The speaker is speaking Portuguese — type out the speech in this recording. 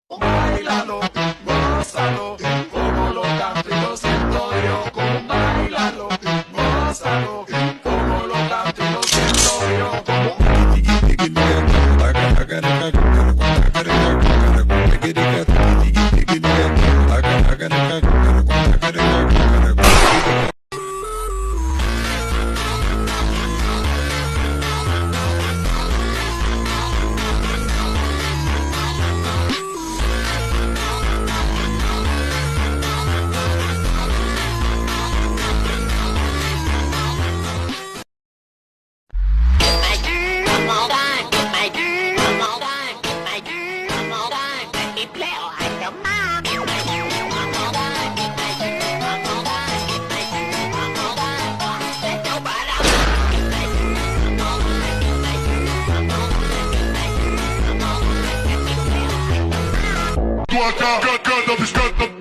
Bailalo, gózalo, como lo canto y lo siento yo. Como bailalo, gózalo, como lo canto y lo siento yo. Como Tua cara, cada vez canta.